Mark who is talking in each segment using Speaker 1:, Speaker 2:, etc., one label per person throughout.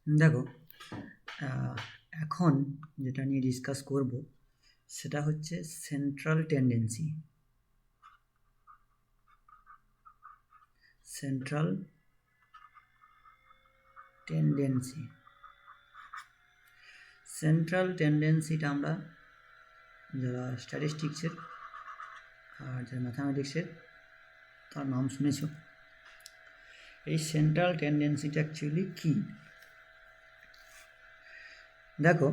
Speaker 1: দেখো, এখন যেটা নিয়ে ডিসকাস করব সেটা হচ্ছে central tendency. Central tendency central টেন্ডেন্সিটা আমরা যারা স্ট্যাটিস্টিক্সের আর যারা ম্যাথামেটিক্সের তার নাম শুনেছ। এই সেন্ট্রাল টেন্ডেন্সিটা অ্যাকচুয়ালি কী? দেখো,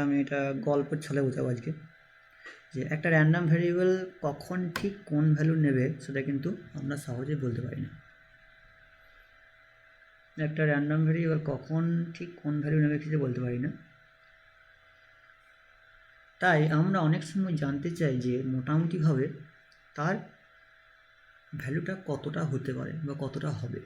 Speaker 1: আমি এটা গল্পের ছলে বোঝাবো আজকে, যে একটা র্যান্ডম ভ্যারিয়েবল কখন ঠিক কোন ভ্যালু নেবে সেটা কিন্তু আমরা সহজে বলতে পারি না। একটা র্যান্ডম ভ্যারিয়েবল কখন ঠিক কোন ভ্যালু নেবে কিছু বলতে পারি না। তাই আমরা অনেক সময় জানতে চাই যে মোটামুটিভাবে তার ভ্যালুটা কতটা হতে পারে বা কতটা হবে।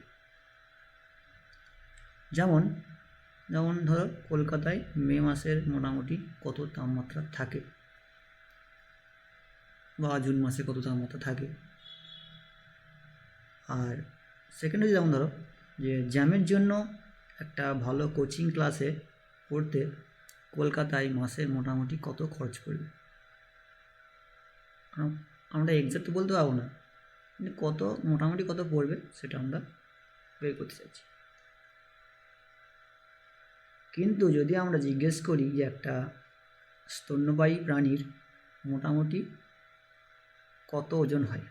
Speaker 1: যেমন ধরো কলকাতায় মে মাসের মোটামুটি কত তাপমাত্রা থাকে, বা জুন মাসে কত তাপমাত্রা থাকে। আর সেকেন্ডে যেমন ধরো যে জ্যামের জন্য একটা ভালো কোচিং ক্লাসে পড়তে কলকাতায় মাসে মোটামুটি কত খরচ পড়বে, আমরা এক্সাক্ট বলতে পারবো না, কিন্তু কত মোটামুটি কত পড়বে সেটা আমরা বের করতে চাইছি। কিন্তু যদি আমরা জিজ্ঞেস করি যে একটা স্তন্যপায়ী প্রাণীর মোটামুটি কত ওজন হয়,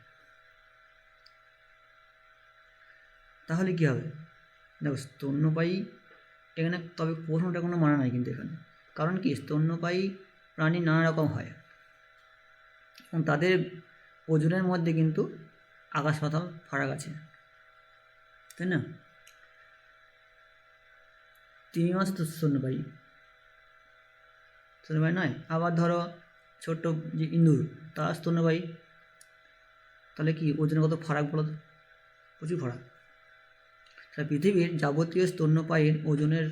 Speaker 1: তাহলে কী হবে? দেখো, স্তন্যপায়ী এখানে, তবে প্রশ্নটা কোনো মানে নাই কিন্তু এখানে, কারণ কি স্তন্যপায়ী প্রাণী নানা রকম হয় এবং তাদের ওজনের মধ্যে কিন্তু আকাশ পাতাল ফারাক আছে, তাই না? তিমি মাছ তো স্তন্যপায়ী নয়। আবার ধরো ছোট্ট যে ইঁদুর, তারা স্তন্যপায়ী, তাহলে কি ওজনে কত ফারাক বলো তো? প্রচুর ফারাক। তাহলে পৃথিবীর যাবতীয় স্তন্যপায়ীর ওজনের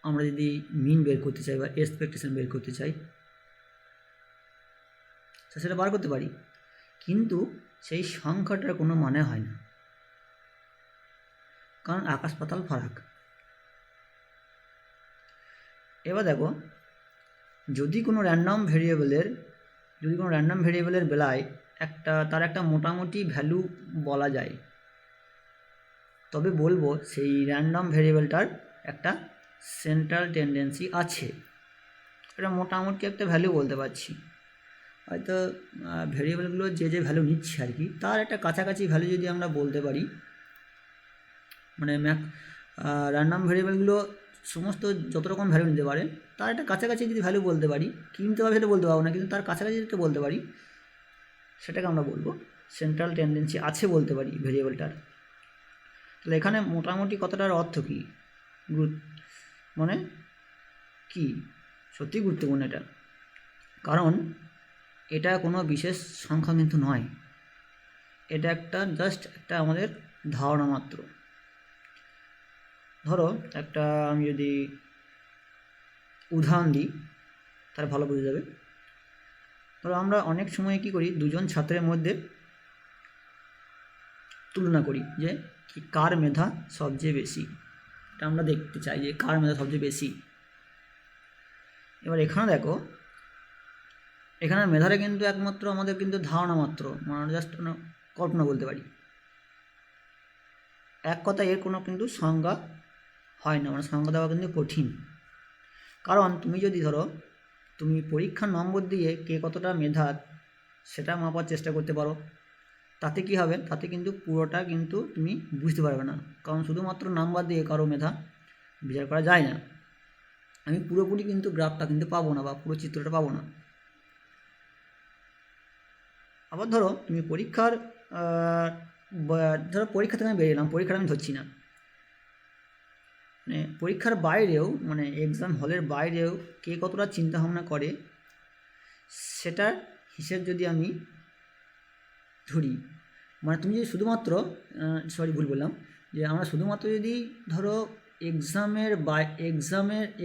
Speaker 1: আমরা যদি মিন বের করতে চাই বা এক্সপেকটেশন বের করতে চাই, সেটা বার করতে পারি, কিন্তু সেই সংখ্যাটার কোনো মানে হয় না, কারণ আকাশ পাতাল ফারাক। এবার দেখো, যদি কোনো র্যান্ডম ভেরিয়েবলের বেলায় তার একটা মোটামুটি ভ্যালু বলা যায়, তবে বলবো সেই র্যান্ডম ভেরিয়েবলটার একটা সেন্ট্রাল টেন্ডেন্সি আছে। এটা মোটামুটি একটা ভ্যালু বলতে পারছি, হয়তো ভেরিয়েবলগুলো যে ভ্যালু নিচ্ছে আর কি, তার একটা কাছাকাছি ভ্যালু যদি আমরা বলতে পারি, মানে র্যান্ডম ভেরিয়েবলগুলো সমস্ত যত রকম ভ্যালু নিতে পারে তার একটা কাছাকাছি যদি ভ্যালু বলতে পারি, কিনতে পারবে সেটা বলতে পারবো না, কিন্তু তার কাছাকাছি যেটা বলতে পারি সেটাকে আমরা বলবো সেন্ট্রাল টেন্ডেন্সি আছে বলতে পারি ভেরিয়েবলটার। তাহলে এখানে মোটামুটি কথাটার অর্থ কী? মানে কি সত্যি গুরুত্বপূর্ণ এটা, কারণ এটা কোনো বিশেষ সংখ্যা কিন্তু নয়, এটা জাস্ট একটা আমাদের ধারণা মাত্র। ধরো আমি যদি উদাহরণ দিই তাহলে ভালো বোঝা যাবে। ধরো আমরা অনেক সময় কী করি, দুজন ছাত্রের মধ্যে তুলনা করি যে কার মেধা সবচেয়ে বেশি, এটা আমরা দেখতে চাই যে কার মেধা সবচেয়ে বেশি। এবার এখানে দেখো, এখানে মেধাটা কিন্তু একমাত্র আমাদের কিন্তু ধারণা মাত্র, মানে জাস্ট কল্পনা বলতে পারি। এক কথা এর কোনো কিন্তু সংজ্ঞা হয় না, মানে সংজ্ঞা দেওয়া কিন্তু কঠিন। কারণ তুমি যদি ধরো তুমি পরীক্ষার নম্বর দিয়ে কে কতটা মেধা সেটা মাপার চেষ্টা করতে পারো, তাতে কি হবে? তাতে কিন্তু পুরোটা কিন্তু তুমি বুঝতে পারবে না, কারণ শুধুমাত্র নাম্বার দিয়ে কারো মেধা বিচার করা যায় না। আমি পুরোপুরি কিন্তু গ্রাফটা কিন্তু পাবো না বা পুরো চিত্রটা পাবো না। আবার ধরো তুমি পরীক্ষা থেকে আমি বেরিয়ে এলাম, পরীক্ষাটা আমি ধরছি না, মানে পরীক্ষার বাইরেও, মানে এক্সাম হলের বাইরেও কে কতটা চিন্তাভাবনা করে সেটার হিসেব যদি আমি ধরি, মানে তুমি যদি শুধুমাত্র ভুল বললাম, যে আমরা শুধুমাত্র যদি ধরো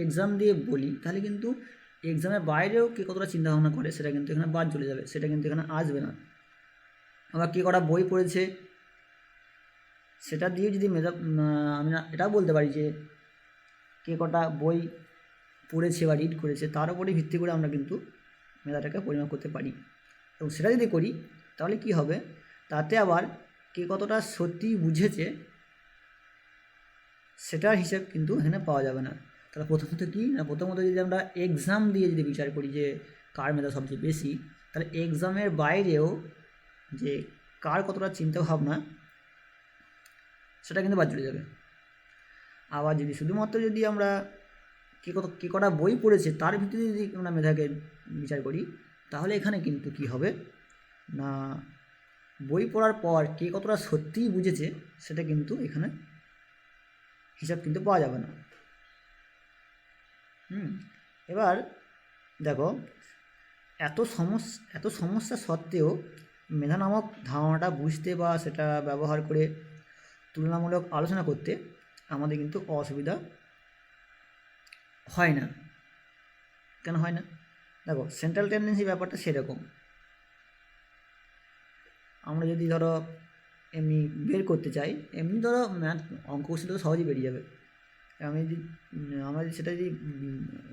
Speaker 1: এক্সাম দিয়ে বলি, তাহলে কিন্তু এক্সামের বাইরেও কে কতটা চিন্তাভাবনা করে সেটা কিন্তু এখানে বাদ চলে যাবে, সেটা কিন্তু এখানে আসবে না। আবার কে কটা বই পড়েছে সেটা দিয়ে যদি আমি এটাও বলতে পারি যে কে কটা বই পড়েছে বা রিড করেছে তার উপরে ভিত্তি করে আমরা কিন্তু মেধাটাকে পরিমাপ করতে পারি। এবং সেটা যদি করি তাহলে কি হবে, তাতে আবার কে কতটা সত্যি বুঝেছে সেটার হিসেব কিন্তু এখানে পাওয়া যাবে না। তাহলে প্রথমত কি না, প্রথমত যদি আমরা এক্সাম দিয়ে যদি বিচার করি যে কার মেধা সবচেয়ে বেশি, তাহলে এক্সামের বাইরেও যে কার কতটা চিন্তাভাবনা সেটা কিন্তু বাদ চলে যাবে। আবার যদি শুধুমাত্র যদি আমরা কে কটা বই পড়েছে তার ভিত্তিতে যদি আমরা মেধাকে বিচার করি, তাহলে এখানে কিন্তু কি হবে না, বই পড়ার পর কে কতটা সত্যিই বুঝেছে সেটা কিন্তু এখানে হিসাব কিন্তু পাওয়া যাবে না। এবার দেখো, এত সমস্যা সত্ত্বেও মেধা নামক ধারণাটা বুঝতে বা সেটা ব্যবহার করে তুলনামূলক আলোচনা করতে আমাদের কিন্তু অসুবিধা হয় না। কেন হয় না? দেখো, সেন্ট্রাল টেন্ডেন্সি ব্যাপারটা সেরকম। আমরা যদি ধরো এমনি বের করতে চাই, এমনি ধরো ম্যাথ অঙ্ক কোশ্চেন তো সহজেই বেরিয়ে যাবে। আমরা সেটা যদি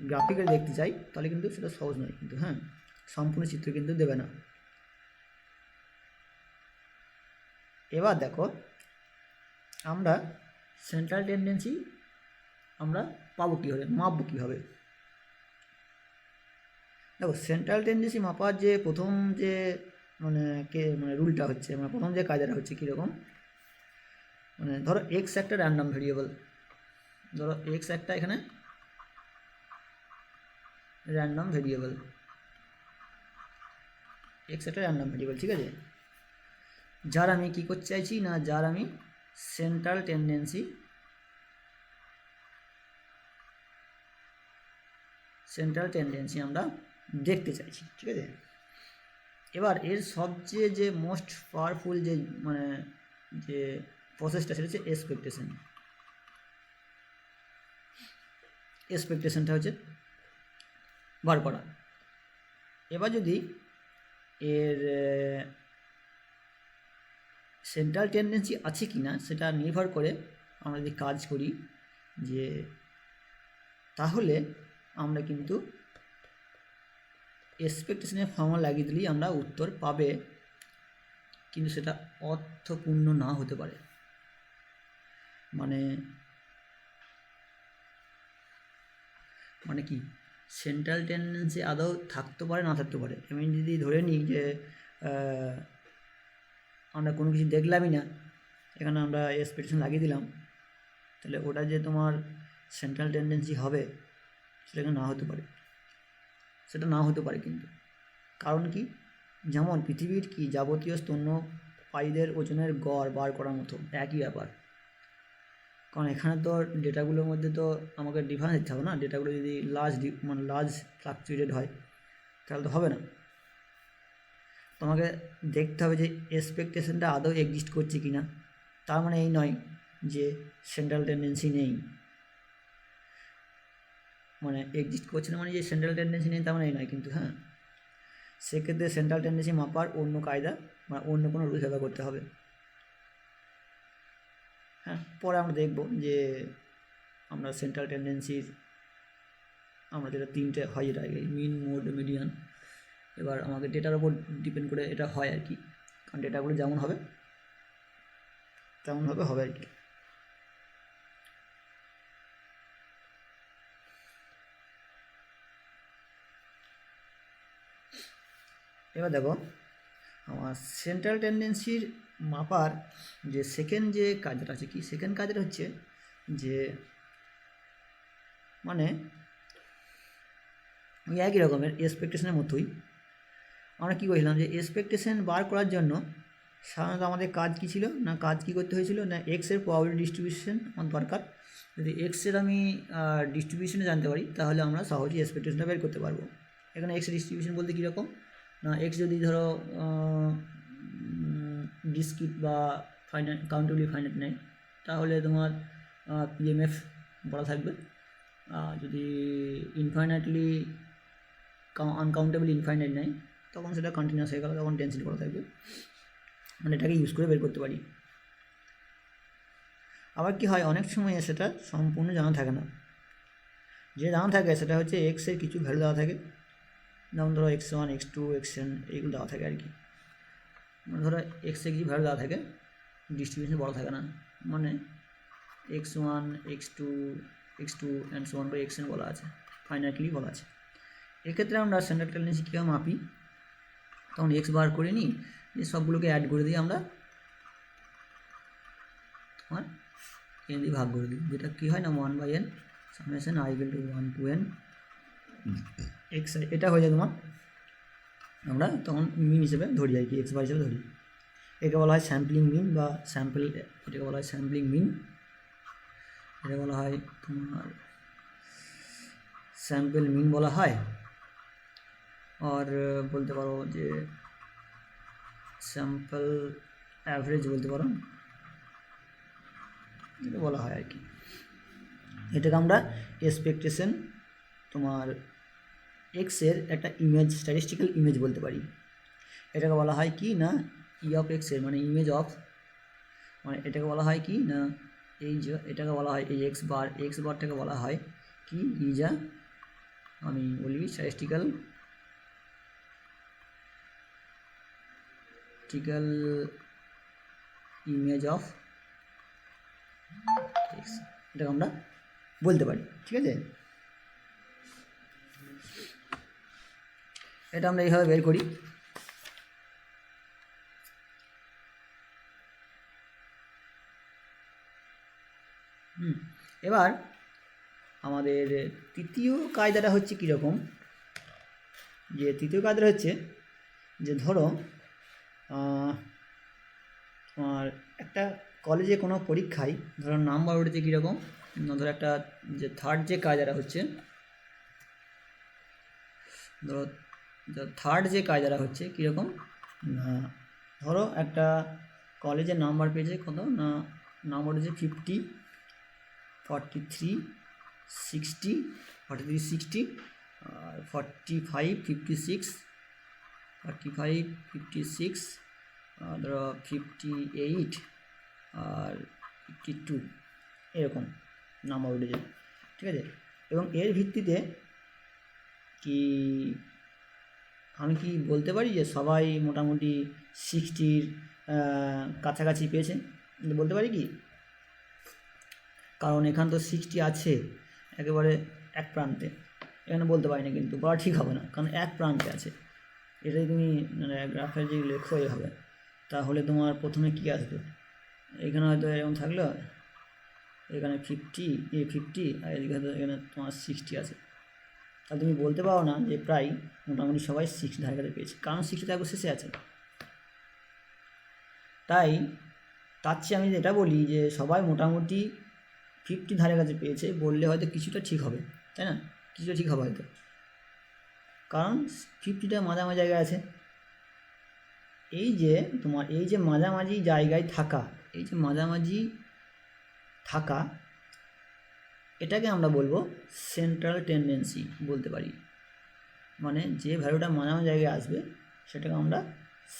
Speaker 1: গ্রাফিক্যালি দেখতে চাই তাহলে কিন্তু সেটা সহজ নয় কিন্তু, হ্যাঁ, সম্পূর্ণ চিত্র কিন্তু দেবে না। এবার দেখো, আমরা সেন্ট্রাল টেন্ডেন্সি আমরা পাবো কীভাবে, মাপবো কীভাবে? দেখো, সেন্ট্রাল টেন্ডেন্সি মাপার যে প্রথম যে রুলটা হচ্ছে, প্রথম যে কায়দাটা হচ্ছে কীরকম, ধরো এক্স একটা র্যান্ডম ভেরিয়েবল, ধরো এক্স একটা এখানে র্যান্ডম ভেরিয়েবল, ঠিক আছে, যার আমি কী করতে চাইছি না, যার আমি সেন্ট্রাল টেন্ডেন্সি আমরা দেখতে চাইছি, ঠিক আছে। এবার এর সবচেয়ে যে মোস্ট পাওয়ারফুল যে প্রসেসটা সেটা হচ্ছে এক্সপেকটেশনটা হচ্ছে বার করা। এবার যদি এর সেন্ট্রাল টেন্ডেন্সি আছে কি না সেটা নির্ভর করে আমরা যদি কাজ করি, যে তাহলে আমরা কিন্তু এক্সপেকটেশনের ফর্মুলা লাগিয়ে দিলেই আমরা উত্তর পাবে, কিন্তু সেটা অর্থপূর্ণ না হতে পারে। মানে কি, সেন্ট্রাল টেন্ডেন্সি আদৌ থাকতে পারে না থাকতে পারে। আমি যদি ধরে নিই যে আমরা কোনো কিছু দেখলামই না, এখানে আমরা এক্সপেকটেশন লাগিয়ে দিলাম, তাহলে ওটা যে তোমার সেন্ট্রাল টেন্ডেন্সি হবে সেটা না হতে পারে, কিন্তু কারণ কি, যেমন পৃথিবীর কি যাবতীয় স্তন্যপায়ীদের ওজনের গড় বার করার মতো একই ব্যাপার। কারণ এখানে তো ডেটাগুলোর মধ্যে তো আমাকে ডিফারেন্স দিতে হবে না, ডেটাগুলো যদি লার্জ ফ্লাকচুয়েটেড হয় তাহলে তো হবে না। তোমাকে দেখতে হবে যে এক্সপেকটেশনটা আদৌ এক্সিস্ট করছে কি না। তার মানে এই নয় যে সেন্ট্রাল টেন্ডেন্সি নেই, এক্সিস্ট করছে না মানে যে সেন্ট্রাল টেন্ডেন্সি নেই তার মানে এই নয় কিন্তু, হ্যাঁ, সেক্ষেত্রে সেন্ট্রাল টেন্ডেন্সি মাপার অন্য কায়দা অন্য কোনো রুলস ব্যবহার করতে হবে। হ্যাঁ, পরে আমরা দেখব যে আমরা সেন্ট্রাল টেন্ডেন্সির আমরা যেটা তিনটে হয়, যেটা মিন, মোড, মিডিয়ান। এবার আমাকে ডেটার ওপর ডিপেন্ড করে এটা হয় আর কি, কারণ ডেটাগুলো যেমন হবে তেমনভাবে হবে আর কি। এবার দেখো, আমার সেন্ট্রাল টেন্ডেন্সির মাপার যে সেকেন্ড যে কাজটা আছে কি, সেকেন্ড কাজটা হচ্ছে যে ওই একই রকমের এক্সপেকটেশনের মতোই আমরা কী বলছিলাম যে এক্সপেকটেশন বার করার জন্য সাধারণত আমাদের কাজ কী ছিল না, কাজ কী করতে হয়েছিল না, এক্সের প্রবাবিলিটি ডিস্ট্রিবিউশন আমার দরকার। যদি এক্সের আমি ডিস্ট্রিবিউশনে জানতে পারি তাহলে আমরা সহজেই এক্সপেকটেশনটা বের করতে পারবো। এখানে এক্সের ডিস্ট্রিবিউশন বলতে কীরকম না, এক্স যদি ধরো ডিসক্রিট বা কাউন্টেবলি ফাইনাইট নেয় তাহলে তোমার পিএমএফ বলা থাকবে। যদি ইনফাইনাইটলি আনকাউন্টেবল ইনফাইনাইট নেয় তখন সেটা কন্টিনিউয়াস হয়ে গেল, তখন ডেন্সিটি বলা থাকবে। এটাকে ইউজ করে বের করতে পারি। আবার কি হয়, অনেক সময় সেটা সম্পূর্ণ জানা থাকে না, যে দাম থাকে সেটা হচ্ছে এক্সের কিছু ভ্যালু দেওয়া থাকে, যেমন ধরো x1 x2 xn এইগুলো দেওয়া থাকে আর কি। মানে ধরো এক্সের কিছু ভ্যালু দেওয়া থাকে, ডিস্ট্রিবিউশন বড় থাকে না, মানে x1 x2 x2 and so on by xn বলা আছে, ফাইনাইটলি বলা আছে। এক্ষেত্রে আমরা সেন্টার টেন্ডেন্সি কীভাবে মাপি, তখন এক্স বার করে নিই, যে সবগুলোকে অ্যাড করে দিই আমরা, তোমার এন দিয়ে ভাগ করে দিই, যেটা কী হয় না 1/n summation i equal to 1 to n x, এটা হয়ে যায় তোমার, আমরা তখন মিন হিসেবে ধরি আর কি, এক্স বার হিসেবে ধরি। একে বলা হয় স্যাম্পলিং মিন বা স্যাম্পল, এটাকে বলা হয় স্যাম্পলিং মিন, এটা বলা হয় তোমার স্যাম্পল মিন বলা হয়, আর বলতে পারো যে স্যাম্পল অ্যাভারেজ বলতে পারো, এটা বলা হয় আর কি। এটাকে আমরা এক্সপেকটেশন তোমার এক্সের একটা ইমেজ, স্ট্যাটিস্টিক্যাল ইমেজ বলতে পারি। এটাকে বলা হয় কি না ই অফ এক্সের মানে ইমেজ অফ, মানে এটাকে বলা হয় কি না এই যে এটাকে বলা হয় এই এক্স বারটাকে বলা হয় কি যা আমি বলি স্ট্যাটিস্টিক্যাল ইমেজ অফ এক্স, এটাকে আমরা বলতে পারি, ঠিক আছে। এটা আমরা এইভাবে বের করি। এবার আমাদের তৃতীয় কায়দাটা হচ্ছে কীরকম, যে তৃতীয় কায়দাটা হচ্ছে যে ধরো তোমার একটা কলেজে কোনো পরীক্ষায় ধরো নাম্বার উঠেছে কীরকম, ধরো একটা যে থার্ড যে কায়দাটা হচ্ছে, ধরো থার্ড যে কায়দাটা হচ্ছে কীরকম না, ধরো একটা কলেজে নাম্বার পেয়েছে কত না, নাম্বার হচ্ছে 50 43 60 43 60 আর 45 56 45 56 ধরো 58 আর 52 এরকম নাম্বার উঠেছে, ঠিক আছে। এবং এর ভিত্তিতে কি আমি কি বলতে পারি যে সবাই মোটামুটি 60-র কাছাকাছি পেয়েছে, বলতে পারি কি, কারণ এখানে তো 60 আছে একেবারে এক প্রান্তে, এখানে বলতে পারি না, কিন্তু বলা ঠিক হবে না, কারণ এক প্রান্তে আছে। এটাই তুমি মানে গ্রাফের যে লেখো হবে, তাহলে তোমার প্রথমে কী আসবে, এখানে হয়তো এরকম থাকলো, এখানে 50 আর এদিকে হয়তো এখানে তোমার 60 আছে, তাহলে তুমি বলতে পারো না যে প্রায় মোটামুটি সবাই 60 ধারে কাছে পেয়েছে, কারণ 60 একবার শেষে আছে। তাই তার চেয়ে আমি এটা বলি যে সবাই মোটামুটি 50 ধারে কাছে পেয়েছে বললে হয়তো কিছুটা ঠিক হবে, তাই না, কিছুটা ঠিক হবে হয়তো, কারণ 50টা মাঝামাঝি জায়গায় আছে। এই যে তোমার এই যে মাঝামাঝি জায়গায় থাকা, এই যে মাঝামাঝি থাকা, এটাকে আমরা বলবো সেন্ট্রাল টেন্ডেন্সি বলতে পারি, মানে যে ভ্যালুটা মাঝামাঝি জায়গায় আসবে সেটাকে আমরা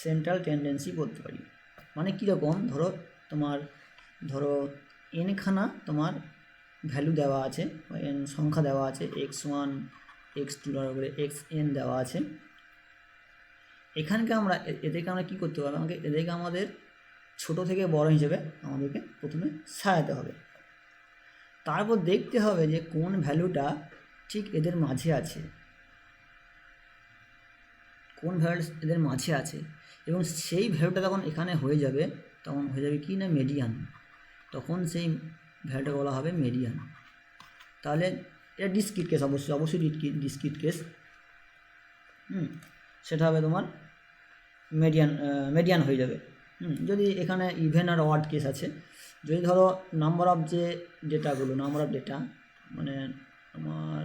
Speaker 1: সেন্ট্রাল টেন্ডেন্সি বলতে পারি। মানে কীরকম, ধরো এনখানা তোমার ভ্যালু দেওয়া আছে, এন সংখ্যা দেওয়া আছে, x1 x2 করে xn দেওয়া আছে, এখানকে আমরা এদেরকে আমরা কী করতে পারবো, এদেরকে আমাদের ছোট থেকে বড় হিসেবে আমাদেরকে প্রথমে সাজাতে হবে, তারপর দেখতে হবে যে কোন ভ্যালুটা ঠিক এদের মাঝে আছে, কোন ভ্যালু এদের মাঝে আছে, এবং সেই ভ্যালুটা যখন এখানে হয়ে যাবে তখন হয়ে যাবে কি না মেডিয়ান, তখন সেই ভ্যালুটা বলা হবে মেডিয়ান। তাহলে এটা ডিসক্রিট কেস, অবশ্যই ডিসক্রিট কেস, সেটা হবে তোমার মেডিয়ান হয়ে যাবে। যদি এখানে ইভেন আর অড কেস আছে, যদি ধরো নাম্বার অফ যে ডেটাগুলো, নাম্বার অফ ডেটা মানে আমার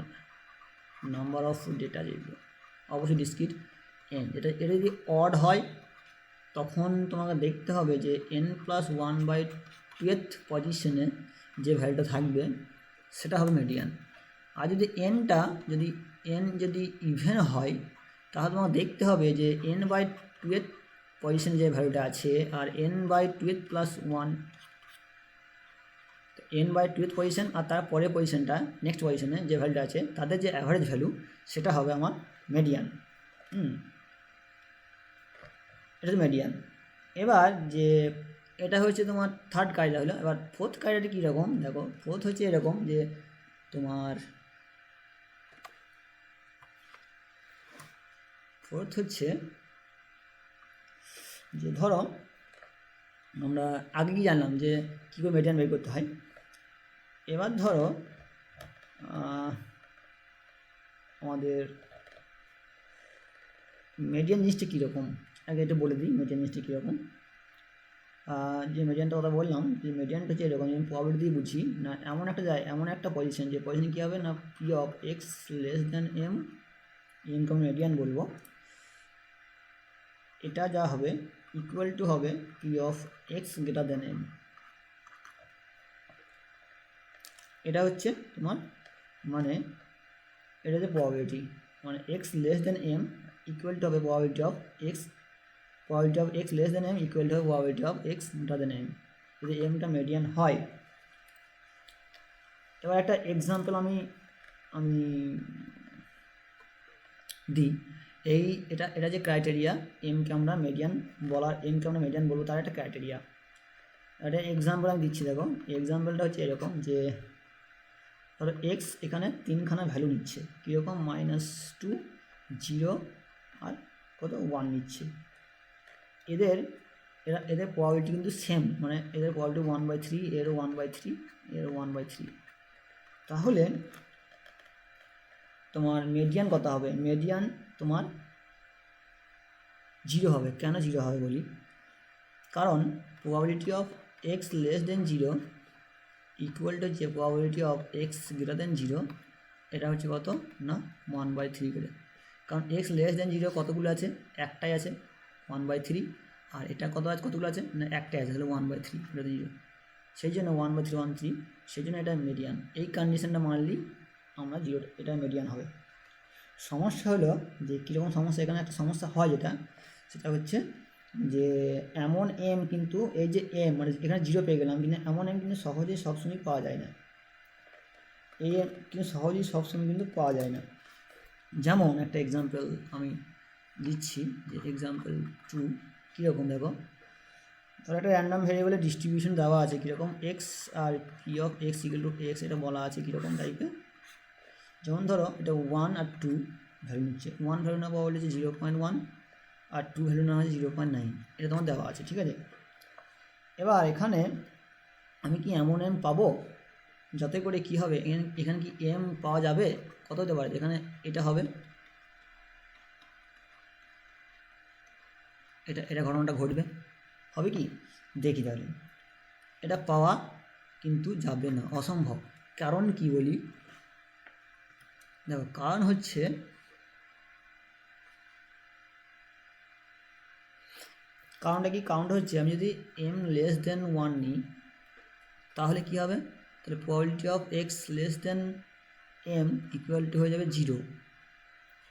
Speaker 1: নাম্বার অফ ডেটা যেগুলো অবশ্যই ডিসক্রিট এন, এটা যদি অড হয় তখন তোমাকে দেখতে হবে যে n+1/2th পজিশনে যে ভ্যালুটা থাকবে সেটা হবে মেডিয়ান। আর যদি এন যদি ইভেন হয় তাহলে তোমাকে দেখতে হবে যে n/2th পজিশনে যে ভ্যালুটা আছে আর n/2th + 1, n/2th পজিশন আর তার পরের পজিশনটা নেক্সট পজিশনে যে ভ্যালুটা আছে তাদের যে অ্যাভারেজ ভ্যালু সেটা হবে আমার মেডিয়ান। এটা হচ্ছে মেডিয়ান। এবার যে এটা হচ্ছে তোমার থার্ড ক্রাইটেরিয়া হলো। এবার ফোর্থ ক্রাইটেরিয়া কীরকম দেখো, ফোর্থ হচ্ছে এরকম যে তোমার ফোর্থ হচ্ছে যে ধরো আমরা আগে কি জানলাম যে কী করে মেডিয়ান বের করতে হয়। এবার ধরো আমাদের মেডিয়ান জিনিসটা কীরকম আগে এটা বলে দিই। মেডিয়ান জিনিসটা কীরকম, যে মেডিয়ানটা কথা বললাম যে মেডিয়ানটা হচ্ছে এরকম, আমি প্রবাবিলিটি দিয়ে বুঝি না এমন একটা পজিশন যে পজিশন কী হবে না P of x less than এমকে আমি মেডিয়ান বলবো। এটা যা হবে ইকুয়াল টু হবে P of x greater than M. এটা হচ্ছে তোমার মানে এটা হচ্ছে প্রবাবিলিটি, মানে X less than M equal to হবে probability of x less than M equal to হবে probability of x greater than M, যদি এমটা মেডিয়ান হয়। এবার একটা এক্সাম্পল আমি দিই। এটা যে ক্রাইটেরিয়া এমকে আমরা মেডিয়ান বলবো তার একটা ক্রাইটেরিয়া। একটা এক্সাম্পল আমি দিচ্ছি, দেখো এক্সাম্পলটা হচ্ছে এরকম যে ধরো এক্স এখানে 3খানা ভ্যালু নিচ্ছে, কীরকম -2 0 আর কত 1 নিচ্ছে। এদের প্রবাবিলিটি কিন্তু সেম, মানে এদের প্রবাবিলিটি 1/3, এরও 1/3, এরও 1/3। তাহলে তোমার মেডিয়ান কত হবে? মেডিয়ান তোমার 0 হবে। কেন 0 হবে বলি, কারণ probability of x less than 0 equal to যে probability of x greater than 0, এটা হচ্ছে কত না 1/3 করে। কারণ এক্স লেস দেন 0 কতগুলো আছে? একটাই আছে 1/3, আর এটা কতগুলো আছে না একটাই আছে, তাহলে 1/3 গ্রেটার 0, সেই জন্য 1/3 1/3, সেই জন্য এটা মেডিয়ান। এই কন্ডিশনটা মানলেই আমরা 0 এটা মেডিয়ান হবে। সমস্যা হলো যে কীরকম সমস্যা, এখানে একটা সমস্যা হয় সেটা হচ্ছে যে এমন এম কিন্তু এই যে এম মানে এখানে 0 পেয়ে গেলাম, কিন্তু এমন এম কিন্তু সহজেই সবসময় পাওয়া যায় না। এই এম কিন্তু সহজেই সবসময় কিন্তু পাওয়া যায় না। যেমন একটা এক্সাম্পল আমি দিচ্ছি, যে এক্সাম্পল 2 কীরকম দেখো, ধরো একটা র্যান্ডম ভেরিয়েবলের ডিস্ট্রিবিউশন দেওয়া আছে কীরকম এক্স আর P of x equal to x, এটা বলা আছে কীরকম টাইপে। যেমন ধরো এটা 1 আর 2 ভ্যালু নিচ্ছে, 1 ভ্যালু না পাওয়া বলেছে 0.1 আর 2 ভ্যালু না হচ্ছে 0.9, এটা তোমার দেওয়া আছে, ঠিক আছে। এবার এখানে আমি কি এমন এম পাবো যাতে করে কি হবে, এখানে কি এম পাওয়া যাবে? কত হতে পারে এখানে, এটা হবে, এটা ঘটনাটা ঘটবে, হবে কি দেখি তাহলে। এটা পাওয়া কিন্তু যাবে না, অসম্ভব। কারণ কি বলি দেখো, কারণ হচ্ছে কারণটা হচ্ছে আমি যদি m লেস দেন 1 নিই তাহলে কি হবে, তাহলে probability of x less than m equal to হয়ে যাবে 0।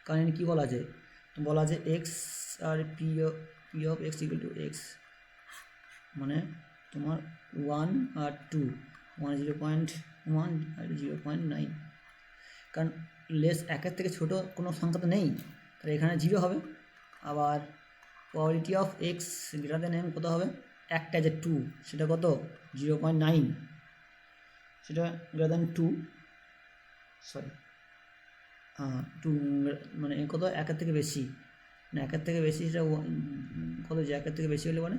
Speaker 1: কারণ কি বলা আছে x আর P of x equal to x, মানে তোমার 1 আর 2, 0.1 আর 0.9, কারণ লেস 1-এর থেকে ছোটো কোনো সংখ্যা তো নেই, তাহলে এখানে 0 হবে। আবার probability of x greater than M কত হবে, একটা যে 2, সেটা কত 0.9, সেটা গ্রেটার দেন 2, সরি 2 মানে কত 1-এর থেকে বেশি, না 1-এর থেকে বেশি, সেটা কত যে 1-এর থেকে বেশি হলে মানে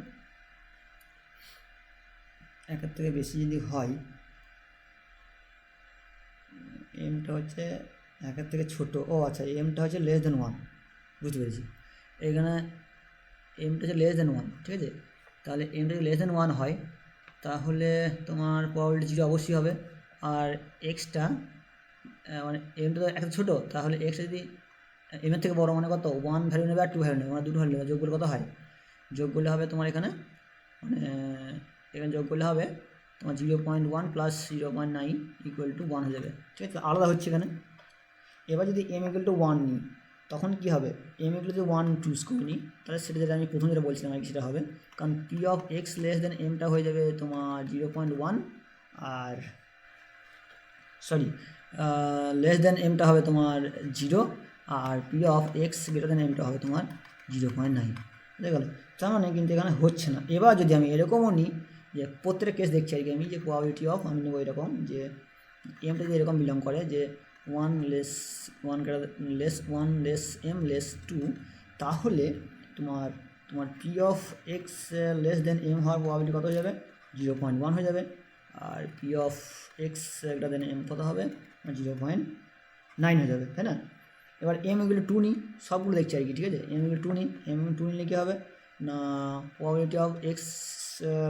Speaker 1: 1-এর থেকে বেশি যদি হয়, এমটা হচ্ছে 1-এর থেকে ছোটো, ও আচ্ছা এমটা হচ্ছে লেস দেন 1, বুঝতে পেরেছি। এখানে এমটা হচ্ছে লেস দেন 1, ঠিক আছে। তাহলে এমটা যদি লেস দেন 1 হয় তাহলে তোমার প্রবাবিলিটি 0 অবশ্যই হবে। আর এক্সটা মানে এমটা তো একটা ছোটো, তাহলে এক্সটা যদি এমের থেকে বড় মানে কত 1 ভ্যালু নেবে আর 2 ভ্যালু নেবে, মানে 2 ভ্যালু নেবে, যোগ করলে কত হয়, যোগ করলে হবে তোমার এখানে যোগ করলে হবে তোমার 0.1 প্লাস 0.9 ইকুয়াল টু 1 হয়ে যাবে, ঠিক আছে। আলাদা হচ্ছে এখানে। এবার যদি m ইকুয়াল টু 1 নিই তখন কী হবে, m ইকুয়াল টু 1 চুজ করে নিই, তাহলে সেটা যেটা আমি প্রথম বলছিলাম আর কি সেটা হবে, কারণ P of x less than এমটা হয়ে যাবে তোমার 0.1 আর সরি লেস দেন এমটা হবে তোমার 0 আর P of x greater than এমটা হবে তোমার 0.9 বুঝে গেল। তার মানে কিন্তু এখানে হচ্ছে না। এবার যদি আমি এরকমও নিই যে প্রত্যেকটা কেস দেখছি আর কি আমি, যে প্রবাবিলিটি অফ আমি নেবো এরকম যে এমটা যদি এরকম বিলং করে যে 1 লেস 1 লেস এম লেস 2, তাহলে তোমার P of x less than M হওয়ার প্রবাবিলিটি কত হয়ে যাবে? 0.1 হয়ে যাবে। আর P of x greater than M কত হবে? 0.9 হয়ে যাবে, তাই না? এবার এম এগুলো 2 নিই, সবগুলো দেখছি আর কি, ঠিক আছে? এম এগুলো 2 নিই, এম 2 নিলে কী হবে না probability of x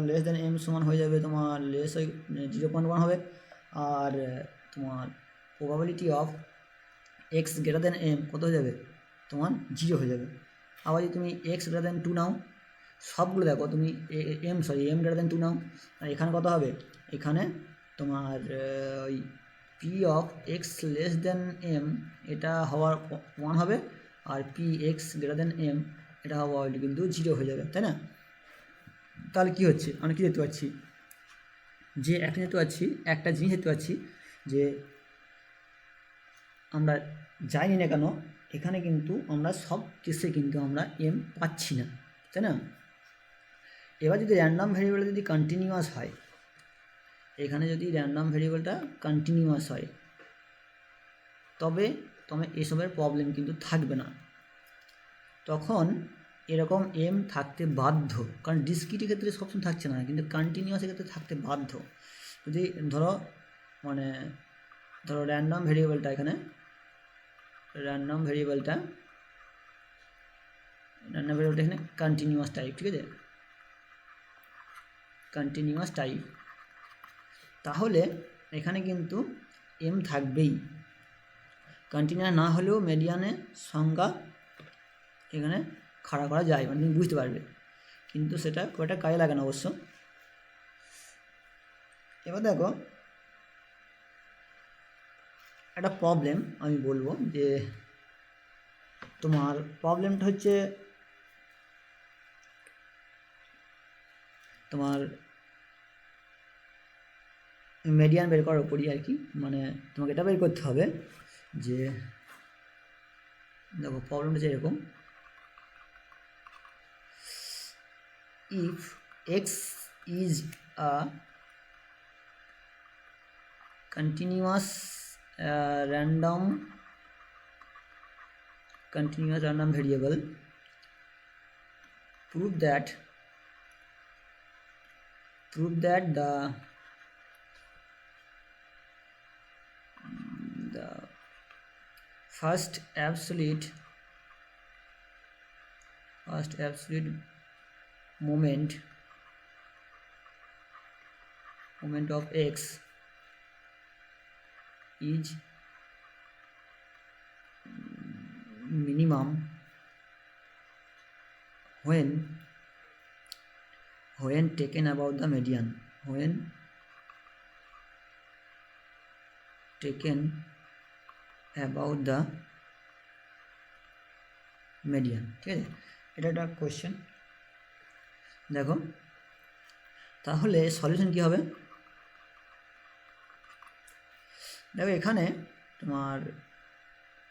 Speaker 1: less than m সমান হয়ে যাবে তোমার লেস 0.1 হবে। আর তোমার probability of x greater than M কত হয়ে যাবে? তোমার 0 হয়ে যাবে। আবার যদি তুমি এক্স গ্রেটার দেন 2 নাও, সবগুলো দেখো তুমি এম গ্রেটার দেন 2 নাও, আর এখানে কত হবে? এখানে তোমার ওই P of x less than M এটা হওয়ার 1 হবে, আর P X greater than M এটা হওয়ার কিন্তু 0 হয়ে যাবে, তাই না? তাহলে কী হচ্ছে, আমরা কী দেখতে পাচ্ছি যে একটা জিনিস দেখতে পাচ্ছি যে আমরা যাইনি না কেন এখানে কিন্তু আমরা সব কেসে কিন্তু আমরা এম পাচ্ছি না, তাই না? এবার যদি র্যান্ডম ভেরিয়েবল যদি কন্টিনিউয়াস হয়, এখানে যদি র্যান্ডম ভেরিয়েবলটা কন্টিনিউয়াস হয় তবে এসবের প্রবলেম কিন্তু থাকবে না। তখন এরকম এম থাকতে বাধ্য, কারণ ডিসক্রিটের ক্ষেত্রে সবসময় থাকছে না, কিন্তু কন্টিনিউয়াসের ক্ষেত্রে থাকতে বাধ্য। যদি ধরো র্যান্ডম ভেরিয়েবলটা এখানে এখানে কন্টিনিউয়াস টাইপ, ঠিক আছে? কন্টিনিউয়াস টাইপ, তাহলে এখানে কিন্তু এম থাকবেই। কন্টিনিউয়াস না হলেও মিডিয়ানের সংজ্ঞা এখানে খাড়া করা যায়, মানে তুমি বুঝতে পারবে, কিন্তু সেটা খুব একটা কাজে লাগে না অবশ্য। এবার দেখো একটা প্রবলেম আমি বলবো যে তোমার প্রবলেমটা হচ্ছে তোমার মিডিয়ান বের করার উপরই আর কি, মানে তোমাকে এটা বের করতে হবে যে দেখো প্রবলেমটা হচ্ছে এরকম, if x is a continuous random variable, prove that the first absolute moment of x is minimum when taken about the median, ঠিক আছে? এটা একটা কোয়েশ্চেন। দেখো তাহলে সলিউশন কী হবে? দেখো এখানে তোমার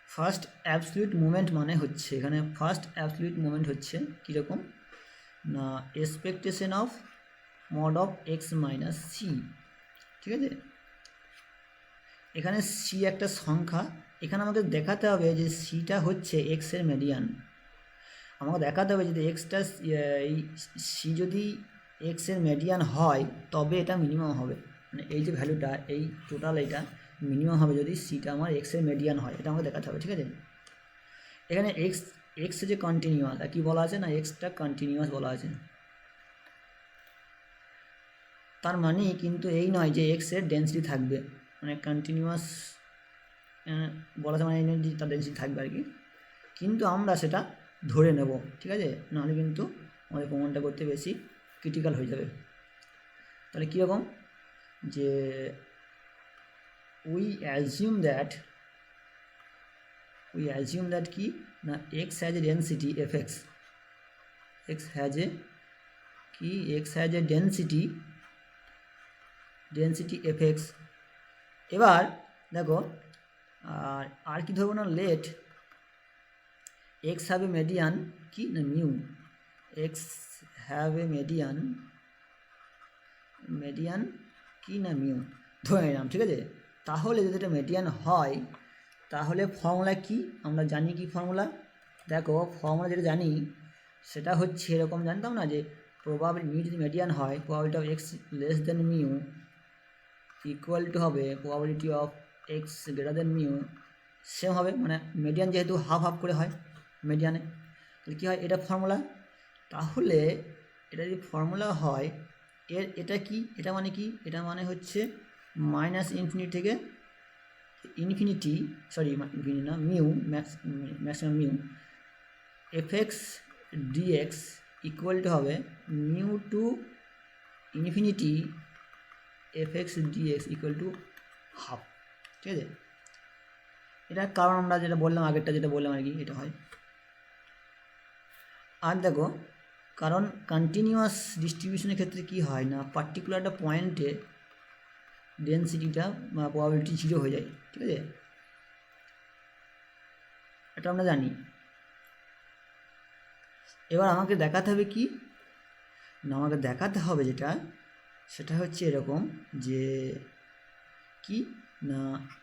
Speaker 1: ফার্স্ট অ্যাবসলিউট মোমেন্ট মানে হচ্ছে, এখানে ফার্স্ট অ্যাবসলিউট মোমেন্ট হচ্ছে কীরকম না expectation of mod of x minus c, ঠিক আছে? এখানে সি একটা সংখ্যা, এখানে আমাকে দেখাতে হবে যে সিটা হচ্ছে এক্সের মিডিয়ান। আমাকে দেখাতে হবে যদি এক্সটা এই সি যদি এক্সের মিডিয়ান হয় তবে এটা মিনিমাম হবে, মানে এই যে ভ্যালুটা এই টোটাল এটা মিনিমাম হবে যদি সিটা আমার এক্সের মিডিয়ান হয়, এটা আমাকে দেখাতে হবে, ঠিক আছে? এখানে এক্স যে কন্টিনিউয়াস, আর কি বলা আছে না এক্সটা কন্টিনিউয়াস বলা আছে, তার মানে কিন্তু এই নয় যে এক্সের ডেন্সিটি থাকবে, মানে কন্টিনিউয়াস বলা আছে মানে এই নয় যে তার ডেন্সিটি থাকবে আর কি, কিন্তু আমরা সেটা ধরে নেব, ঠিক আছে? নাহলে কিন্তু আমাদের প্রমাণটা করতে বেশি ক্রিটিক্যাল হয়ে যাবে। তাহলে কীরকম যে উই অ্যাজিউম দ্যাট কি না x has a density f x, x has a density density f x. এবার দেখো আর কি ধরবো না, let x have a median কি না mu, x have a median কি না মিউ ধরে নিলাম, ঠিক আছে। তাহলে যদি এটা মেডিয়ান হয় তাহলে ফর্মুলা কি আমরা জানি, কি ফর্মুলা দেখো, ফর্মুলা যেটা জানি সেটা হচ্ছে এরকম, জানতাম না যে প্রবাবিলিটি মিউ যদি মেডিয়ান হয় probability of x less than mu equal to হবে probability of x greater than mu, same হবে, মানে মিডিয়ান যেহেতু হাফ হাফ করে হয় মিডিয়ানে, তাহলে কী হয়, এটা ফর্মুলা। তাহলে এটা যদি ফর্মুলা হয় এটা কি, এটা মানে কি, এটা মানে হচ্ছে মাইনাস ইনফিনিটি থেকে ইনফিনিটি, সরি ইনফিনিটি না, mu maximum mu F x DX equal to হবে mu to infinity F x DX equal to half, ঠিক আছে। এটা কারণ আমরা যেটা বললাম আগেরটা যেটা বললাম আর কি, এটা হয়। আর দেখো কারণ কন্টিনিউয়াস ডিস্ট্রিবিউশনের ক্ষেত্রে কি হয় না, পার্টিকুলার একটা পয়েন্টে ডেন্সিটিটা প্রবাবিলিটি 0 হয়ে যায়, ঠিক আছে, এটা আমরা জানি। এবার আমাকে দেখাতে হবে কি না, আমাকে দেখাতে হবে যেটা সেটা হচ্ছে এরকম যে কি না,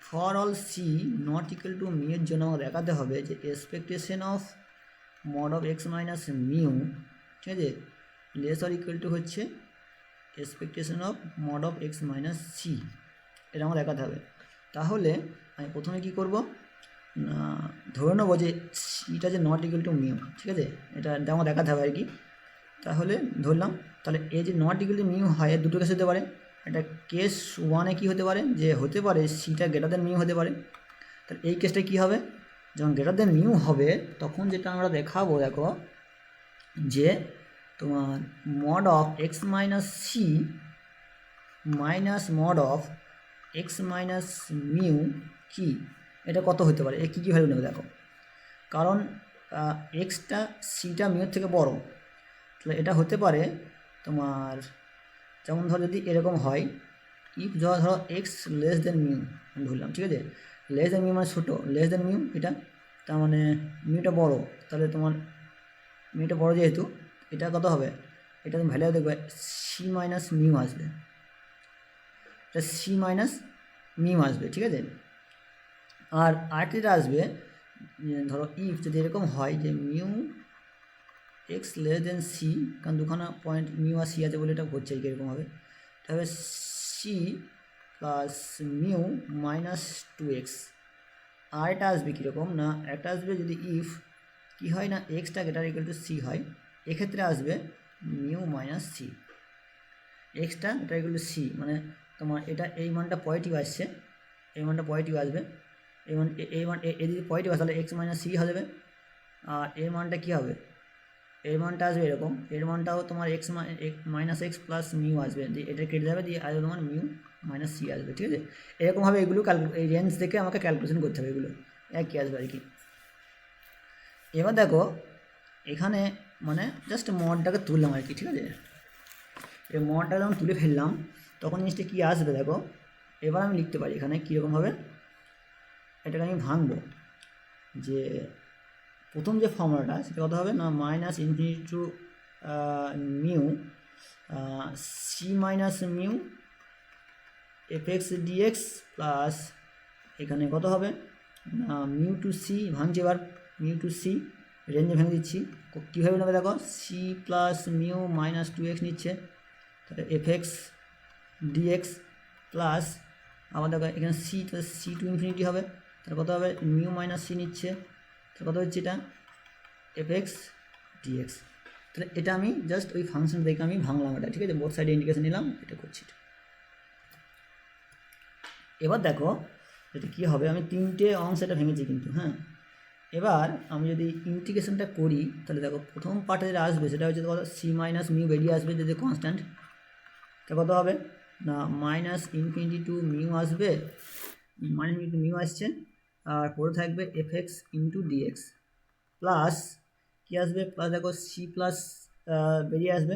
Speaker 1: for all c not equal to mu এর জন্য আমাকে দেখাতে হবে যে expectation of mod of x minus mu, ঠিক আছে, লেস অর ইকুয়াল টু হচ্ছে expectation of mod of x minus c, এটা আমার দেখাতে হবে। তাহলে আমি প্রথমে কি করব না, ধরে নেবো যে সিটা যে নট ইকুয়াল টু মিউ, ঠিক আছে, এটা আমার দেখাতে হবে আর কি। তাহলে ধরলাম, তাহলে এই যে নট ইকুয়াল টু মিউ হয় দুটো কেস হতে পারে, একটা কেস ওয়ানে কি হতে পারে যে হতে পারে সিটা গ্রেটার দেন মিউ হতে পারে। তাহলে এই কেসটা কি হবে, যখন গ্রেটার দেন মিউ হবে তখন যেটা আমরা দেখাবো দেখো যে তোমার mod of x minus c minus mod of x minus mu কি, এটা কত হতে পারে, এ কী কী ভ্যালু নেবে দেখো, কারণ এক্সটা সিটা মিউর থেকে বড়, তাহলে এটা হতে পারে তোমার, যেমন ধরো যদি এরকম হয়, ইফ ধরো এক্স লেস দেন মিউ ধরলাম, ঠিক আছে, লেস দেন মিউ মানে ছোটো, লেস দেন মিউ এটা, তার মানে মিউটা বড়, তাহলে তোমার মিউটা বড় যেহেতু এটা কত হবে, এটা তুমি ভ্যালু দেখবে সি মাইনাস মিউ আসবে, এটা সি মাইনাস মিউ আসবে, ঠিক আছে। আর আরেকটা যেটা আসবে ধরো ইফ যদি এরকম হয় যে mu x less than c, কারণ দুখানা পয়েন্ট মিউ আর সি আছে বলে এটা হচ্ছে কীরকম হবে, তাহলে c plus mu minus 2x। আর এটা আসবে কীরকম না, একটা আসবে যদি ইফ কী হয় না এক্সটা গ্রেটার ইকুয়াল টু সি হয়, এক্ষেত্রে আসবে মিউ মাইনাস সি, এক্সটা গ্রেটার ইকুয়াল টু সি, মানে তোমার এটা এই মানটা পজিটিভ আসছে, এই মানটা পজিটিভ আসবে, এই মান যদি পজিটিভ আসে তাহলে এক্স মাইনাস সি হয়ে যাবে, আর এর মানটা কী হবে, এর মানটা আসবে এরকম, এর মানটাও তোমার x minus x plus mu আসবে, দিয়ে এটা কেটে যাবে, দিয়ে আসবে তোমার মিউ মাইনাস সি আসবে, ঠিক আছে। এরকমভাবে এগুলো এই রেঞ্জ থেকে আমাকে ক্যালকুলেশন করতে হবে, এগুলো একই আসবে আর কি। এবার দেখো এখানে মানে জাস্ট মডটাকে তুললাম আর কি, ঠিক আছে, এই মডটা যখন তুলে ফেললাম তখন জিনিসটা কী আসবে দেখো, এবার আমি লিখতে পারি এখানে কীরকমভাবে, এটাকে আমি ভাঙবো, যে প্রথম যে ফর্মুলাটা সেটা কত হবে না, minus infinity to mu c minus mu F x dx plus এখানে কত হবে না মিউ টু সি, ভাঙছি এবার মিউ টু সি, রেঞ্জে ভেঙে দিচ্ছি, কীভাবে নেবে দেখো, C plus mu minus 2x নিচ্ছে, তাহলে এফ এক্স ডিএক্স প্লাস আবার দেখো এখানে সি টু ইনফিনিটি হবে, তাহলে কত হবে মিউ মাইনাস সি নিচ্ছে, তাহলে কত হচ্ছে এটা এফ এক্স ডিএক্স। তাহলে এটা আমি জাস্ট ওই ফাংশন দেখে আমি ভাঙলাম এটা, ঠিক আছে, বোথ সাইডে ইন্ডিকেশন নিলাম, এটা করছি। এবার দেখো এটা কী হবে, আমি তিনটে অংশ এটা ভেঙেছি কিন্তু, হ্যাঁ। এবার আমি যদি ইন্টিগ্রেশনটা করি তাহলে দেখো প্রথম পার্টে যেটা আসবে সেটা হচ্ছে কত, সি মাইনাস মিউ বেরিয়ে আসবে যদি কনস্ট্যান্ট, তা কত হবে না মাইনাস ইনফিনিটি টু মিউ আসবে, মাইনাস ইনফিনিটি টু মিউ আসছে, আর পরে থাকবে F X into DX plus কী আসবে, প্লাস দেখো সি প্লাস বেরিয়ে আসবে,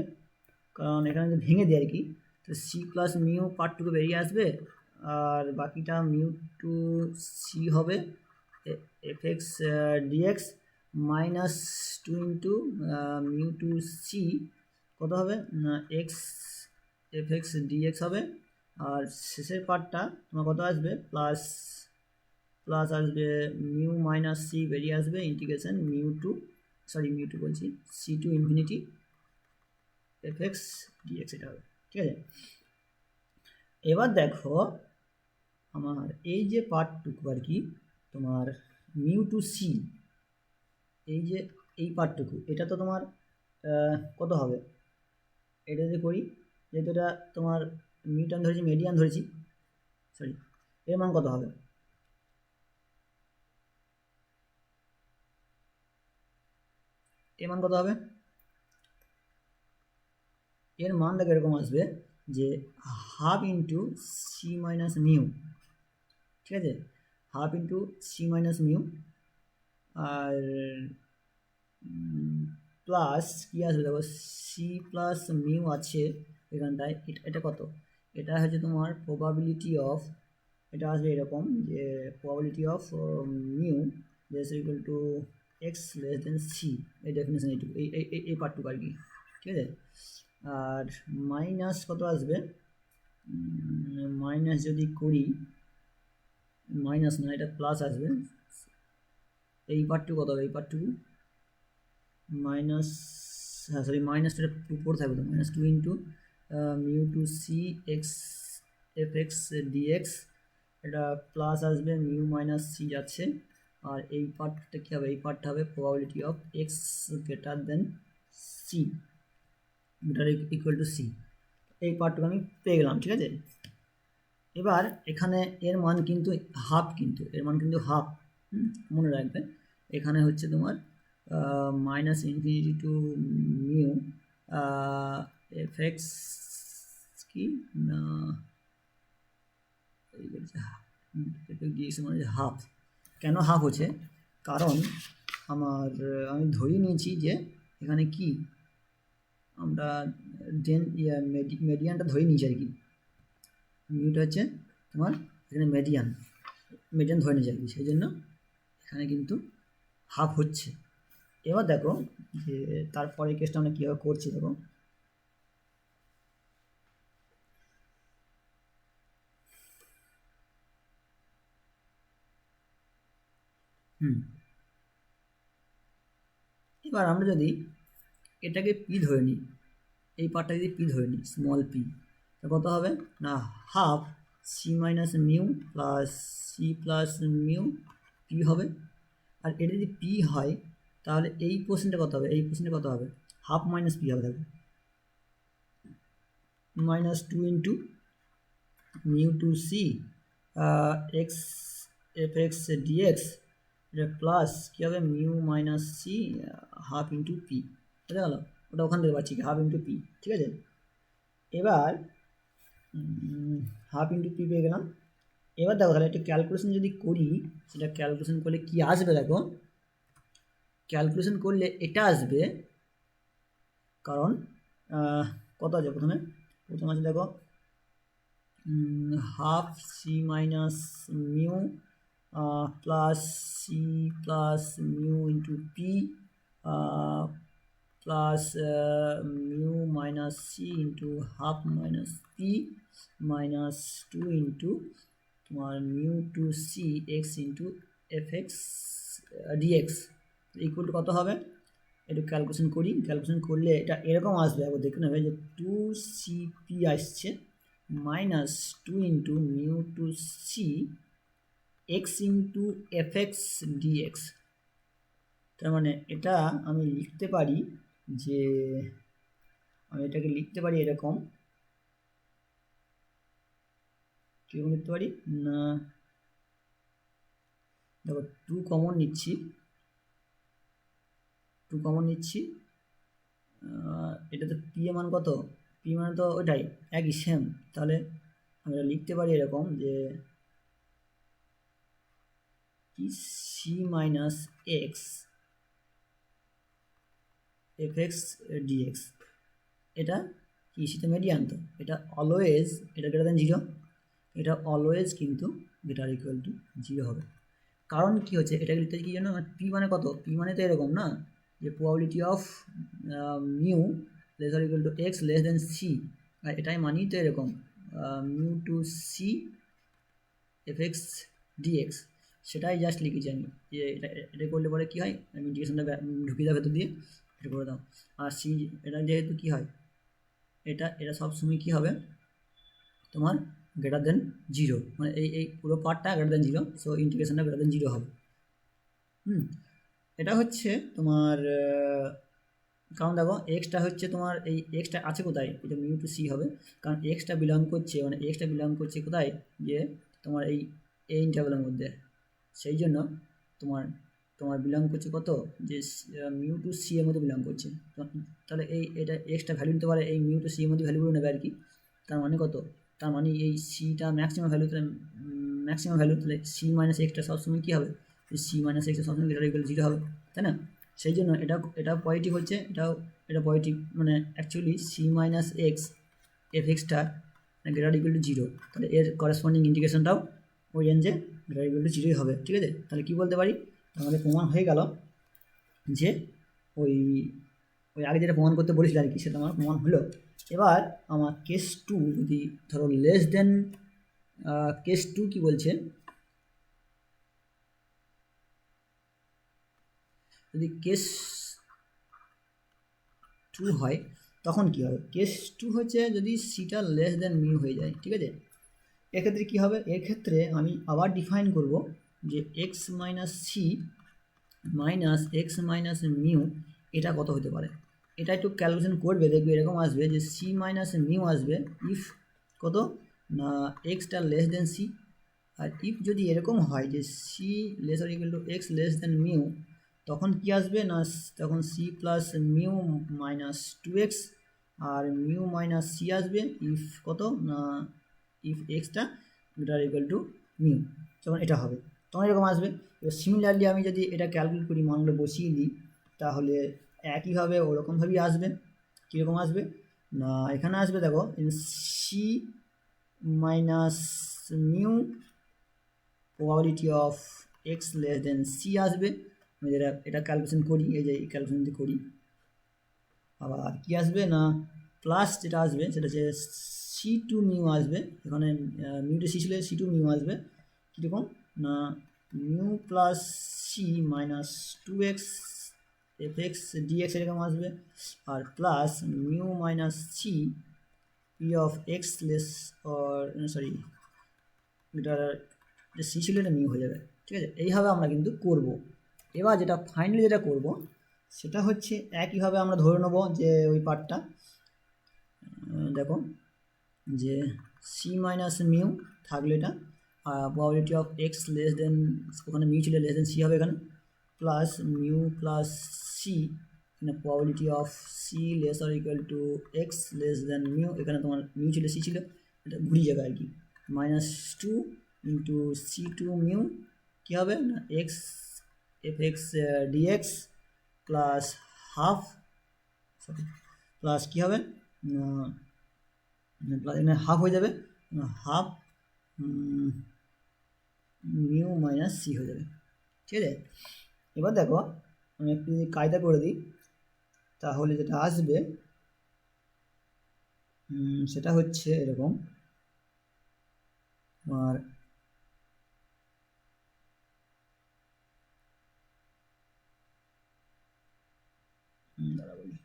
Speaker 1: কারণ এখানে যদি ভেঙে দিই আর কি, তো তো সি প্লাস মিউ পার্টটুকু বেরিয়ে আসবে, আর বাকিটা মিউ টু সি হবে f x dx minus two into mu two c কত হবে এক্স এফ এক্স ডিএক্স হবে। আর শেষের পার্টটা তোমার কত আসবে প্লাস প্লাস আসবে মিউ মাইনাস সি বেরিয়ে আসবে ইন্টিগ্রেশন মিউ টু বলছি c to infinity F x dx এটা হবে, ঠিক আছে। এবার দেখো আমার এই যে পার্টটুকু আর কি তোমার মিউ টু সি, এই যে এই পার্টটুকু এটা তো তোমার কত হবে, এটা যদি করি যেহেতু এটা তোমার মিউটান ধরেছি মেডিয়ান ধরেছি সরি, এর মান কত হবে, এর মান কত হবে, এর মান দেখো এরকম আসবে যে half into C minus mu, ঠিক আছে, half into C minus mu আর প্লাস কী আসবে দেখো সি প্লাস মিউ আছে এখানটায়, এটা কত, এটা হচ্ছে তোমার প্রবাবিলিটি অফ, এটা আসবে এরকম যে probability of mu less equal to x less than c, এই ডেফিনেশন এইটুকু এই পার্টটুকু আর কি, ঠিক আছে। আর মাইনাস কত আসবে, মাইনাস যদি করি মাইনাস না এটা প্লাস আসবে, এই পার্টটুকু কত হবে, এই পার্টটুকু মাইনাস হ্যাঁ সরি মাইনাসটা উপর থাকবে তো minus two into mu two C x F x dx, এটা প্লাস আসবে মিউ মাইনাস সি যাচ্ছে, আর এই পার্টটা কী হবে, এই পার্টটা হবে probability of x greater than c greater equal to c, এই পার্টটুকু আমি পেয়ে গেলাম, ঠিক আছে। এবার এখানে এর মান কিন্তু হাফ, কিন্তু এর মান কিন্তু হাফ, মনে রাখবে এখানে হচ্ছে তোমার minus infinity to mu F x কি না মানে হাফ, কেন হাফ হচ্ছে কারণ আমার আমি ধরিয়ে নিয়েছি যে এখানে কি আমরা মেডিয়ানটা ধরে নিয়েছি আর কি, মিউটা হচ্ছে তোমার এখানে মেডিয়ান ধরে নিয়েছি আর কি, সেই জন্য এখানে কিন্তু হাফ হচ্ছে। এবার দেখো যে তারপরে কেসটা আমরা কীভাবে করছি দেখো, এবার আমরা যদি এটাকে পি ধরে নিই, এই পার্টটা যদি পি ধরে নিই স্মল পি, তা কত হবে না half C minus mu plus C plus mu p হবে। আর এটা যদি পি হয় তাহলে এই পোর্শনটা কত হবে, এই পোর্শনটা কত হবে হাফ মাইনাস পি হবে, দেখো minus two into mu two C x F x dx, এটা প্লাস কী হবে mu minus c half into p, বুঝতে গেল, ওটা ওখান থেকে পাচ্ছি হাফ ইন্টু পি, ঠিক আছে। এবার হাফ ইন্টু পি পেয়ে গেলাম। এবার দেখো তাহলে একটু ক্যালকুলেশন যদি করি, সেটা ক্যালকুলেশন করলে কি আসবে দেখো, ক্যালকুলেশন করলে এটা আসবে, কারণ কত আছে প্রথমে আছে দেখো half C minus mu plus C plus mu into P plus mu minus C into half minus P minus two into তোমার mu two C x into F x DX equal to কত হবে, একটু calculation করি, calculation করলে এটা এরকম আসবে, একবার দেখে নেবে যে টু সি পি আসছে minus two into mu two C x into F x dx. তার মানে এটা আমি লিখতে পারি যে আমি এটাকে লিখতে পারি এরকম, কীরকম লিখতে পারি না দেখো টু কমন নিচ্ছি, এটা তো পি এর মান কত, পি মানে তো ওইটাই একই সেম, তাহলে আমরা লিখতে পারি এরকম যে কি c minus x F x dx, এটা কি ইসি তো মিডিয়ান, তো এটা অলওয়েজ এটা গ্রেটার দেন 0, এটা অলওয়েজ কিন্তু গ্রেটার ইকুয়াল টু 0 হবে। কারণ কি হচ্ছে, এটা লিখতে কি জানো, পি মানে কত, পি মানে তো এরকম না যে probability of mu lesser equal to x less than C, আর এটাই মানি তো এরকম mu two C F x DX, সেটাই জাস্ট লিখেছি আমি যে এটা করলে পরে কী হয়, আমি ইন্টিগ্রেশনটা ঢুকিয়ে দাও ভেতর দিয়ে, এটা করে দাও। আর সি এটা যেহেতু কী হয়, এটা সবসময় কী হবে তোমার গ্রেটার দেন 0, মানে এই পুরো পার্টটা গ্রেটার দেন 0, সো ইন্টিগ্রেশনটা গ্রেটার দেন 0 হবে। এটা হচ্ছে তোমার কারণ দেখো এক্সটা হচ্ছে তোমার, এই এক্সটা আছে কোথায়, এটা মিউ টু সি হবে, কারণ এক্সটা বিলং করছে, মানে এক্সটা বিলং করছে কোথায়, যে তোমার এই ইন্টারভ্যালের মধ্যে, সেই জন্য তোমার তোমার বিলং করছে কত, যে মিউ টু সি এর মধ্যে বিলং করছে, তাহলে এটা এক্সটা ভ্যালু নিতে পারে এই মিউ টু সি এর মধ্যে ভ্যালুগুলো নেবে আর কি। তার মানে কত, তার মানে এই সিটা ম্যাক্সিমাম ভ্যালু, তাহলে ম্যাক্সিমাম ভ্যালু, তাহলে সি মাইনাস এক্সটা সবসময় কী হবে, সি মাইনাস এক্সটা সবসময় গ্রেটার ইকুয়াল 0 হবে, তাই না? সেই জন্য এটা পজিটিভ হচ্ছে, এটা পজিটিভ, মানে actually c minus x f এক্সটা গ্রেটার ইকুয়াল টু 0, তাহলে এর করেসপন্ডিং ইন্টিগ্রেশনটাও ওই রেঞ্জে গ্রেটার ইকুয়াল টু 0 হবে, ঠিক আছে? তাহলে কী বলতে পারি, আমাদের প্রমাণ হয়ে গেল যে ওই আগে যেটা প্রমাণ করতে বলেছিল আর কি, সেটা আমার প্রমাণ হলো। এবার আমার কেস 2 যদি ধরো লেস দেন, কেস 2 কী বলছে, যদি কেস 2 হয় তখন কী হবে, কেস 2 হচ্ছে যদি সিটা লেস দেন মিউ হয়ে যায়, ঠিক আছে? এক্ষেত্রে কী হবে, এর ক্ষেত্রে আমি আবার ডিফাইন করব যে x minus c minus x minus mu এটা কত হতে পারে, এটা একটু ক্যালকুলেশন করবে, দেখবে এরকম আসবে যে সি মাইনাস মিউ আসবে ইফ কত না এক্সটা লেস দেন সি, আর ইফ যদি এরকম হয় যে c less or equal to x less than mu, তখন কি আসবে না, তখন c plus mu minus 2x আর মিউ মাইনাস সি আসবে ইফ কত না, ইফ এক্সটা গ্রেটার ইকুয়াল টু মিউ, তখন এটা হবে, তখন এরকম আসবে। এবার সিমিলারলি আমি যদি এটা ক্যালকুলেট করি, মানগুলো বসিয়ে দিই, তাহলে একইভাবে ওরকমভাবেই আসবে। কীরকম আসবে না, এখানে আসবে দেখো c minus mu probability of x less than c আসবে, আমি এটা ক্যালকুলেশন করি, এই যে ক্যালকুলেশন যদি করি, আবার কি আসবে না প্লাস যেটা আসবে সেটা হচ্ছে সি টু মিউ আসবে, এখানে মিউ টু সি ছিল, সি টু মিউ আসবে কীরকম না mu plus C minus 2x F x DX এরকম আসবে, আর plus mu minus C P of x less or sorry এটা যে সি ছিল এটা মিউ হয়ে যাবে, ঠিক আছে? এইভাবে আমরা কিন্তু করব। এবার যেটা ফাইনালি যেটা করব সেটা হচ্ছে একইভাবে আমরা ধরে নেব যে ওই পার্টটা দেখো যে সি মাইনাস মিউ থাকলে এটা probability of x less than, ওখানে মিউ ছিল লেস দেন সি হবে এখানে, প্লাস মিউ প্লাস সি, এখানে probability of c less or equal to x less than mu, এখানে তোমার মিউ ছিল সি ছিল, এটা ঘুরিয়ে যাবে আর কি, minus 2 into C two mu কী হবে না X F x dx plus half, sorry plus কী হবে প্লাস এখানে হাফ হয়ে যাবে, হাফ মিউ মাইনাস সি হয়ে যাবে, ঠিক আছে? এবার দেখো আমি একটু যদি কায়দা করে দিই, তাহলে যেটা আসবে সেটা হচ্ছে এরকম, আর দাঁড়া বলি,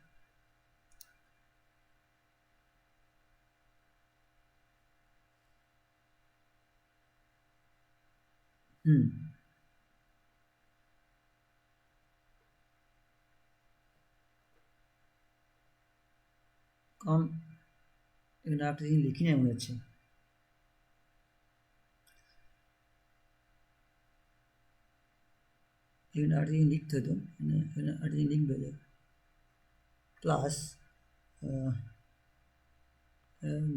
Speaker 1: কারণ এখানে একটা জিনিস লিখি না মনে হচ্ছে, এখানে একটা জিনিস লিখতে হতো, এখানে একটা জিনিস লিখবে যে প্লাস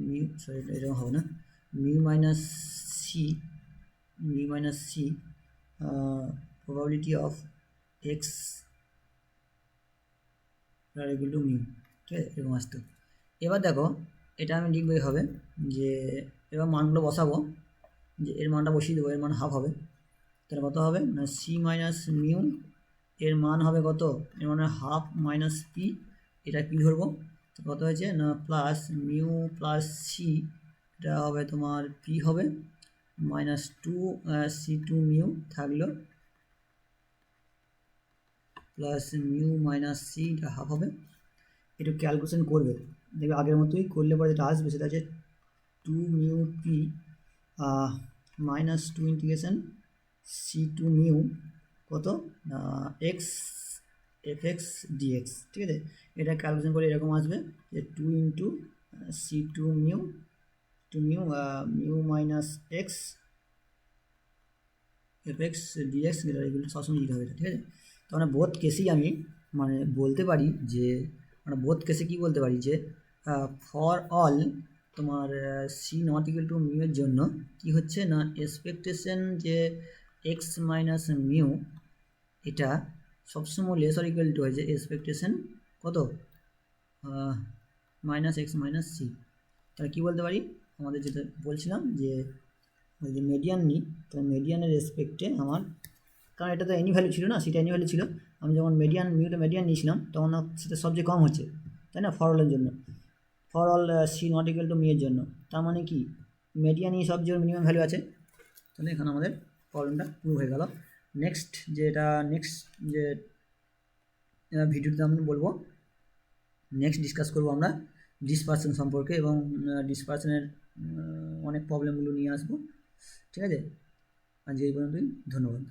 Speaker 1: মিউ, সরি এরকম হবে না, mu minus c probability of x equal to mu, ঠিক আছে? এরকম আসতো। এবার দেখো এটা আমি লিখবো এইভাবে যে এবার মানগুলো বসাবো, যে এর মানটা বসিয়ে দেবো, এর মান হাফ হবে, তাহলে কত হবে না সি মাইনাস মিউ, এর মান হবে কত, এর মানে হাফ মাইনাস পি, এটা কি ধরবো, তো কত হয়েছে না প্লাস মিউ প্লাস সি, এটা হবে তোমার পি হবে, minus two c two mu থাকলো, প্লাস মিউ মাইনাস সি, এটা হাফ হবে। একটু ক্যালকুলেশন করবে, দেখবে আগের মতোই করলে পরে যেটা আসবে সেটা হচ্ছে two mu p minus two integration c two mu কত এক্স এফ এক্স ডিএক্স, ঠিক আছে। এটা ক্যালকুলেশন করে এরকম আসবে যে two into C two mu mu minus x F x dx, এগুলো সবসময় দিতে হবে, ঠিক আছে। তো মানে বোধ কেসেই আমি মানে বলতে পারি যে মানে বোধ কেসে কী বলতে পারি যে ফর অল তোমার c not equal to mu এর জন্য কি হচ্ছে না এক্সপেকটেশন যে এক্স মাইনাস মিউ এটা সবসময় লেস অর ইকুয়াল টু হয়েছে এক্সপেকটেশন কত মাইনাস এক্স মাইনাস সি। তাহলে কী বলতে পারি, আমাদের যেটা বলছিলাম যে যদি মিডিয়ান নিই তাহলে মিডিয়ানের রেসপেক্টে আমার, কারণ এটা তো এনি ভ্যালু ছিল না, সেটা এনি ভ্যালু ছিল, আমি যখন মিউটা মিডিয়ান নিয়েছিলাম তখন সেটা সবচেয়ে কম হচ্ছে, তাই না, ফর অলের জন্য, for all c not equal to mu এর জন্য। তার মানে কি মিডিয়ানই সবচেয়ে মিনিমাম ভ্যালু আছে, তাহলে এখানে আমাদের প্রবলেমটা প্রুভ হয়ে গেল। নেক্সট যে ভিডিওতে আমি বলবো, নেক্সট ডিসকাস করবো আমরা ডিসপারশন সম্পর্কে, এবং ডিসপারশনের অনেক প্রবলেমগুলো নিয়ে আসবো, ঠিক আছে। আজ এই পর্যন্তই, ধন্যবাদ।